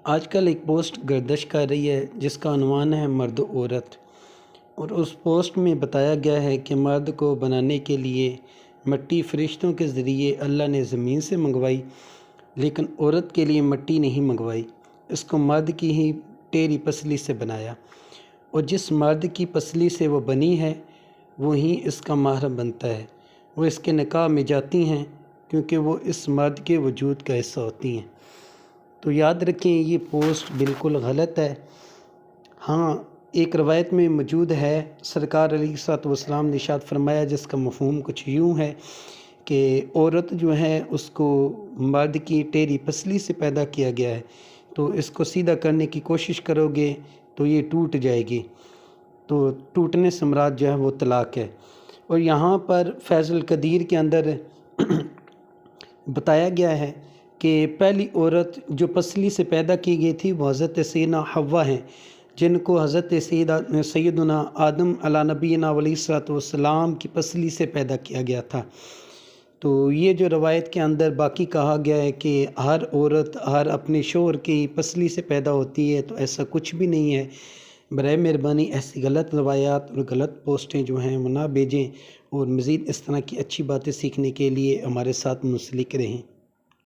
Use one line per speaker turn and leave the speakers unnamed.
آج کل ایک پوسٹ گردش کر رہی ہے جس کا عنوان ہے مرد و عورت، اور اس پوسٹ میں بتایا گیا ہے کہ مرد کو بنانے کے لیے مٹی فرشتوں کے ذریعے اللہ نے زمین سے منگوائی، لیکن عورت کے لیے مٹی نہیں منگوائی، اس کو مرد کی ہی ٹیڑھی پسلی سے بنایا، اور جس مرد کی پسلی سے وہ بنی ہے وہی اس کا محرم بنتا ہے، وہ اس کے نکاح میں جاتی ہیں کیونکہ وہ اس مرد کے وجود کا حصہ ہوتی ہیں۔ تو یاد رکھیں یہ پوسٹ بالکل غلط ہے۔ ہاں، ایک روایت میں موجود ہے، سرکار علیہ الصلوۃ والسلام نے ارشاد فرمایا جس کا مفہوم کچھ یوں ہے کہ عورت جو ہے اس کو مرد کی ٹیڑھی پسلی سے پیدا کیا گیا ہے، تو اس کو سیدھا کرنے کی کوشش کرو گے تو یہ ٹوٹ جائے گی، تو ٹوٹنے سے مراد جو ہے وہ طلاق ہے۔ اور یہاں پر فیض القدیر کے اندر بتایا گیا ہے کہ پہلی عورت جو پسلی سے پیدا کی گئی تھی وہ حضرت سیدنا حوا ہیں، جن کو حضرت سیدنا آدم علیہ نبینا علیہ الصلوۃ والسلام کی پسلی سے پیدا کیا گیا تھا۔ تو یہ جو روایت کے اندر باقی کہا گیا ہے کہ ہر عورت ہر اپنے شوہر کی پسلی سے پیدا ہوتی ہے، تو ایسا کچھ بھی نہیں ہے۔ برائے مہربانی ایسی غلط روایات اور غلط پوسٹیں جو ہیں وہ نہ بھیجیں، اور مزید اس طرح کی اچھی باتیں سیکھنے کے لیے ہمارے ساتھ منسلک رہیں۔